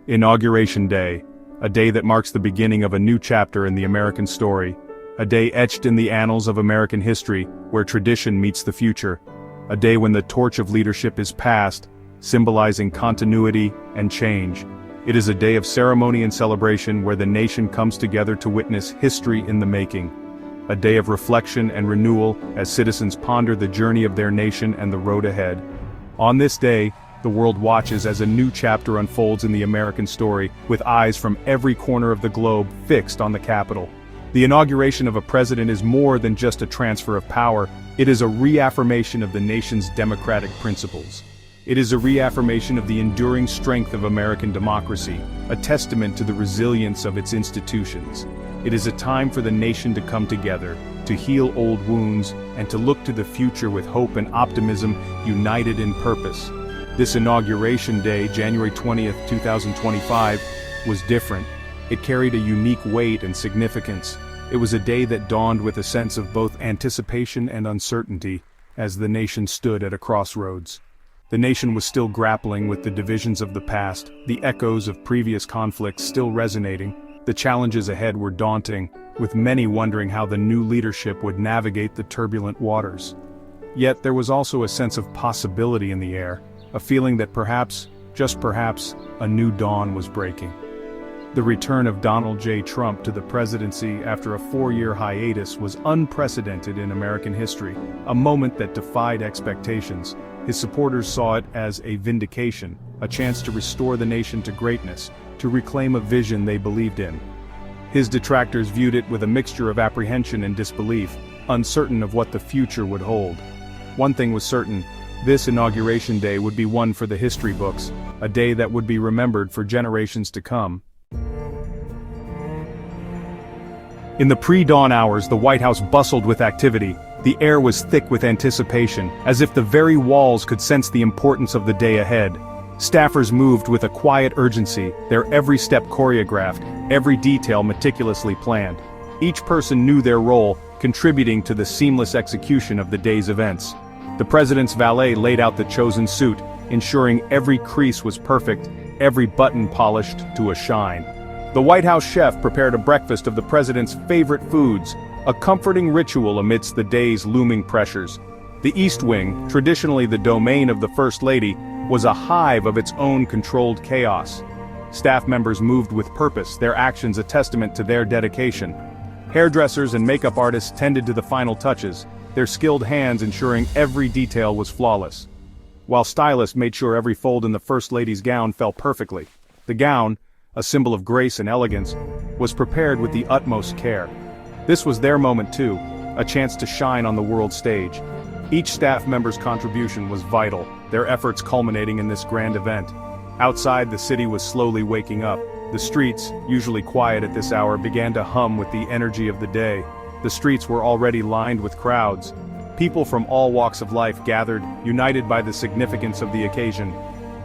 Inauguration Day, a day that marks the beginning of a new chapter in the American story, a day etched in the annals of American history where tradition meets the future, a day when the torch of leadership is passed, symbolizing continuity and change. It is a day of ceremony and celebration where the nation comes together to witness history in the making. A day of reflection and renewal as citizens ponder the journey of their nation and the road ahead. On this day, the world watches as a new chapter unfolds in the American story, with eyes from every corner of the globe fixed on the Capitol. The inauguration of a president is more than just a transfer of power, it is a reaffirmation of the nation's democratic principles. It is a reaffirmation of the enduring strength of American democracy, a testament to the resilience of its institutions. It is a time for the nation to come together, to heal old wounds, and to look to the future with hope and optimism, united in purpose. This Inauguration Day, January 20th, 2025, was different. It carried a unique weight and significance. It was a day that dawned with a sense of both anticipation and uncertainty, as the nation stood at a crossroads. The nation was still grappling with the divisions of the past, the echoes of previous conflicts still resonating. The challenges ahead were daunting, with many wondering how the new leadership would navigate the turbulent waters. Yet there was also a sense of possibility in the air, a feeling that perhaps, just perhaps, a new dawn was breaking. The return of Donald J. Trump to the presidency after a 4-year hiatus was unprecedented in American history, a moment that defied expectations. His supporters saw it as a vindication, a chance to restore the nation to greatness, to reclaim a vision they believed in. His detractors viewed it with a mixture of apprehension and disbelief, uncertain of what the future would hold. One thing was certain: this Inauguration Day would be one for the history books, a day that would be remembered for generations to come. In the pre-dawn hours, the White House bustled with activity. The air was thick with anticipation, as if the very walls could sense the importance of the day ahead. Staffers moved with a quiet urgency, their every step choreographed, every detail meticulously planned. Each person knew their role, contributing to the seamless execution of the day's events. The president's valet laid out the chosen suit, ensuring every crease was perfect, every button polished to a shine. The White House chef prepared a breakfast of the president's favorite foods, a comforting ritual amidst the day's looming pressures. The East Wing, traditionally the domain of the First Lady, was a hive of its own controlled chaos. Staff members moved with purpose, their actions a testament to their dedication. Hairdressers and makeup artists tended to the final touches, their skilled hands ensuring every detail was flawless. While stylists made sure every fold in the First Lady's gown fell perfectly. The gown, a symbol of grace and elegance, was prepared with the utmost care. This was their moment too, a chance to shine on the world stage. Each staff member's contribution was vital, their efforts culminating in this grand event. Outside, the city was slowly waking up. The streets, usually quiet at this hour, began to hum with the energy of the day. The streets were already lined with crowds. People from all walks of life gathered, united by the significance of the occasion.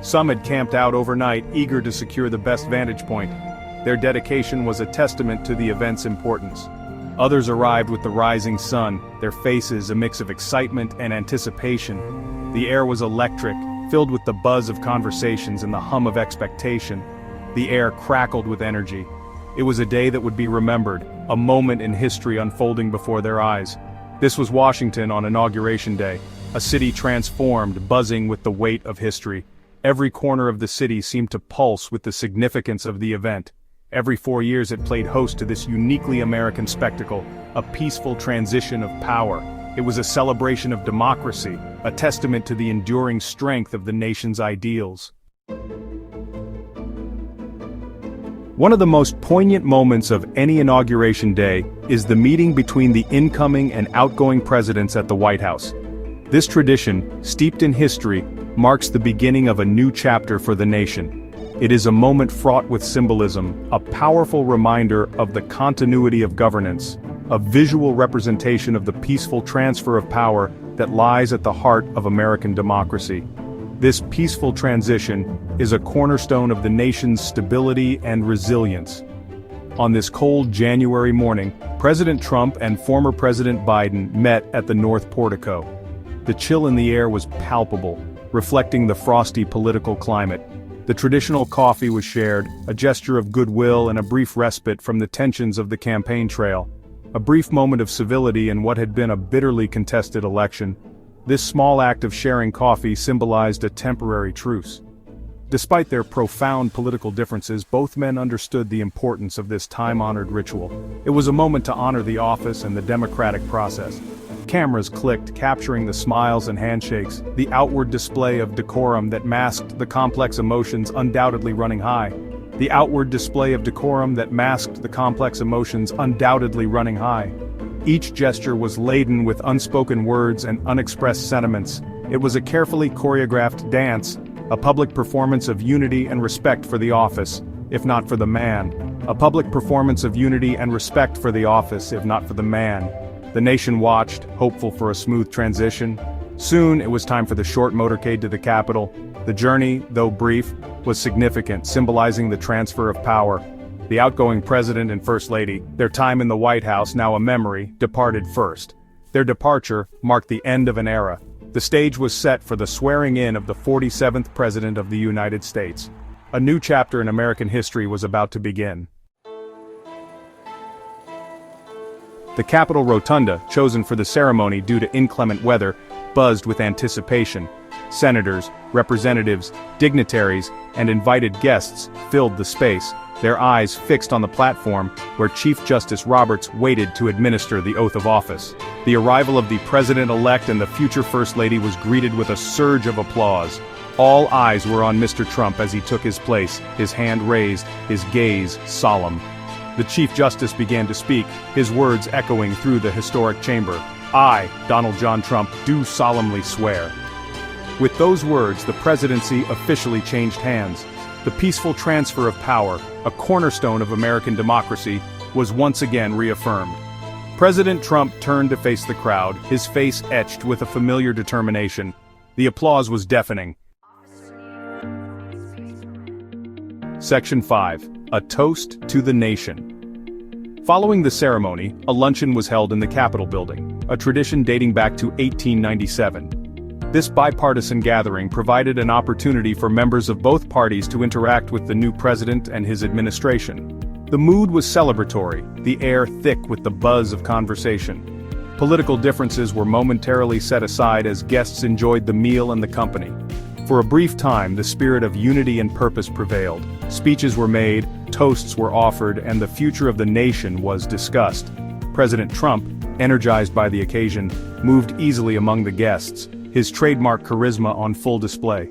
Some had camped out overnight, eager to secure the best vantage point. Their dedication was a testament to the event's importance. Others arrived with the rising sun, their faces a mix of excitement and anticipation. The air was electric, filled with the buzz of conversations and the hum of expectation. The air crackled with energy. It was a day that would be remembered, a moment in history unfolding before their eyes. This was Washington on Inauguration Day, a city transformed, buzzing with the weight of history. Every corner of the city seemed to pulse with the significance of the event. Every 4 years it played host to this uniquely American spectacle, a peaceful transition of power. It was a celebration of democracy, a testament to the enduring strength of the nation's ideals. One of the most poignant moments of any Inauguration Day is the meeting between the incoming and outgoing presidents at the White House. This tradition, steeped in history, marks the beginning of a new chapter for the nation. It is a moment fraught with symbolism, a powerful reminder of the continuity of governance, a visual representation of the peaceful transfer of power that lies at the heart of American democracy. This peaceful transition is a cornerstone of the nation's stability and resilience. On this cold January morning, President Trump and former President Biden met at the North Portico. The chill in the air was palpable, reflecting the frosty political climate. The traditional coffee was shared, a gesture of goodwill and a brief respite from the tensions of the campaign trail. A brief moment of civility in what had been a bitterly contested election. This small act of sharing coffee symbolized a temporary truce. Despite their profound political differences, both men understood the importance of this time-honored ritual. It was a moment to honor the office and the democratic process. Cameras clicked, capturing the smiles and handshakes, the outward display of decorum that masked the complex emotions undoubtedly running high. The outward display of decorum that masked the complex emotions undoubtedly running high. Each gesture was laden with unspoken words and unexpressed sentiments. It was a carefully choreographed dance, a public performance of unity and respect for the office, if not for the man. A public performance of unity and respect for the office, if not for the man. The nation watched, hopeful for a smooth transition. Soon, it was time for the short motorcade to the Capitol. The journey, though brief, was significant, symbolizing the transfer of power. The outgoing president and first lady, their time in the White House now a memory, departed first. Their departure marked the end of an era. The stage was set for the swearing-in of the 47th President of the United States. A new chapter in American history was about to begin. The Capitol Rotunda, chosen for the ceremony due to inclement weather, buzzed with anticipation. Senators, representatives, dignitaries, and invited guests filled the space, their eyes fixed on the platform where Chief Justice Roberts waited to administer the oath of office. The arrival of the President-elect and the future First Lady was greeted with a surge of applause. All eyes were on Mr. Trump as he took his place, his hand raised, his gaze solemn. The Chief Justice began to speak, his words echoing through the historic chamber. I, Donald John Trump, do solemnly swear. With those words, the presidency officially changed hands. The peaceful transfer of power, a cornerstone of American democracy, was once again reaffirmed. President Trump turned to face the crowd, his face etched with a familiar determination. The applause was deafening. Section 5. A Toast to the Nation. Following the ceremony, a luncheon was held in the Capitol building, a tradition dating back to 1897. This bipartisan gathering provided an opportunity for members of both parties to interact with the new president and his administration. The mood was celebratory, the air thick with the buzz of conversation. Political differences were momentarily set aside as guests enjoyed the meal and the company. For a brief time, the spirit of unity and purpose prevailed. Speeches were made, toasts were offered, and the future of the nation was discussed. President Trump, energized by the occasion, moved easily among the guests, his trademark charisma on full display.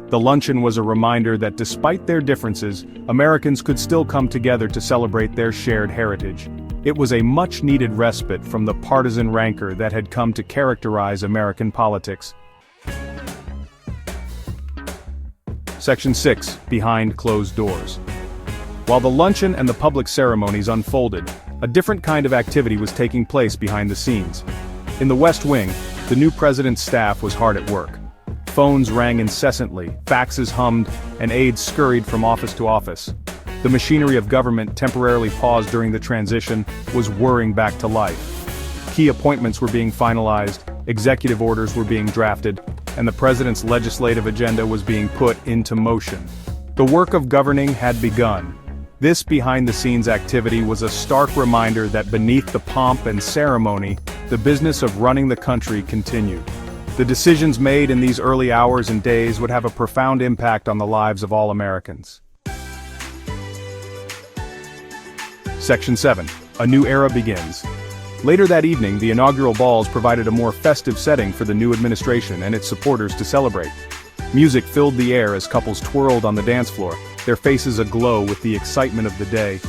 The luncheon was a reminder that despite their differences, Americans could still come together to celebrate their shared heritage. It was a much-needed respite from the partisan rancor that had come to characterize American politics. Section 6. Behind Closed Doors. While the luncheon and the public ceremonies unfolded, a different kind of activity was taking place behind the scenes. In the West Wing, the new president's staff was hard at work. Phones rang incessantly, faxes hummed, and aides scurried from office to office. The machinery of government, temporarily paused during the transition, was whirring back to life. Key appointments were being finalized, executive orders were being drafted, and the president's legislative agenda was being put into motion. The work of governing had begun. This behind-the-scenes activity was a stark reminder that beneath the pomp and ceremony, the business of running the country continued. The decisions made in these early hours and days would have a profound impact on the lives of all Americans. Section 7. A new era begins. Later that evening, the inaugural balls provided a more festive setting for the new administration and its supporters to celebrate. Music filled the air as couples twirled on the dance floor, their faces aglow with the excitement of the day.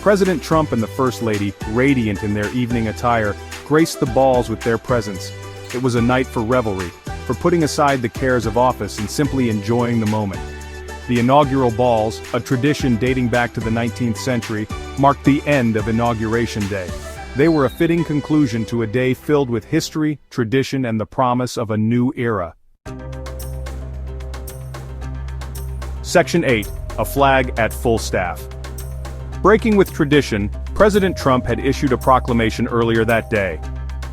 President Trump and the First Lady, radiant in their evening attire, graced the balls with their presence. It was a night for revelry, for putting aside the cares of office and simply enjoying the moment. The inaugural balls, a tradition dating back to the 19th century, marked the end of Inauguration Day. They were a fitting conclusion to a day filled with history, tradition, and the promise of a new era. Section 8. A flag at full staff. Breaking with tradition, President Trump had issued a proclamation earlier that day.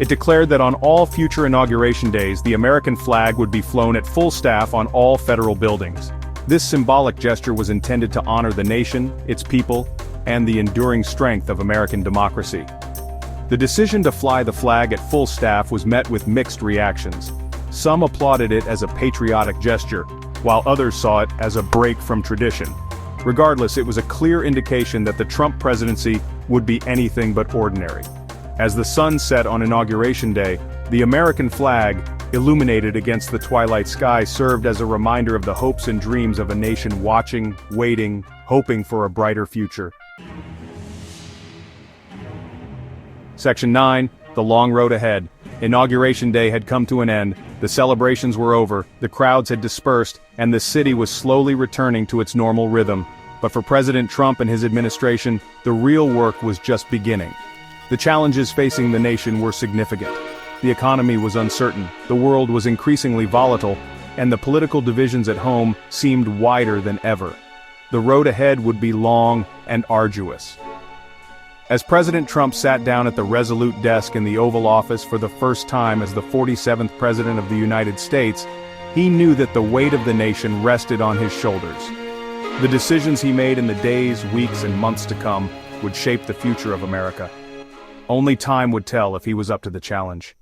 It declared that on all future inauguration days, the American flag would be flown at full staff on all federal buildings. This symbolic gesture was intended to honor the nation, its people, and the enduring strength of American democracy. The decision to fly the flag at full staff was met with mixed reactions. Some applauded it as a patriotic gesture, while others saw it as a break from tradition. Regardless, it was a clear indication that the Trump presidency would be anything but ordinary. As the sun set on Inauguration Day, the American flag, illuminated against the twilight sky, served as a reminder of the hopes and dreams of a nation watching, waiting, hoping for a brighter future. Section 9, The Long Road Ahead. Inauguration Day had come to an end, the celebrations were over, the crowds had dispersed, and the city was slowly returning to its normal rhythm. But for President Trump and his administration, the real work was just beginning. The challenges facing the nation were significant. The economy was uncertain, the world was increasingly volatile, and the political divisions at home seemed wider than ever. The road ahead would be long and arduous. As President Trump sat down at the resolute desk in the Oval Office for the first time as the 47th President of the United States, he knew that the weight of the nation rested on his shoulders. The decisions he made in the days, weeks, and months to come would shape the future of America. Only time would tell if he was up to the challenge.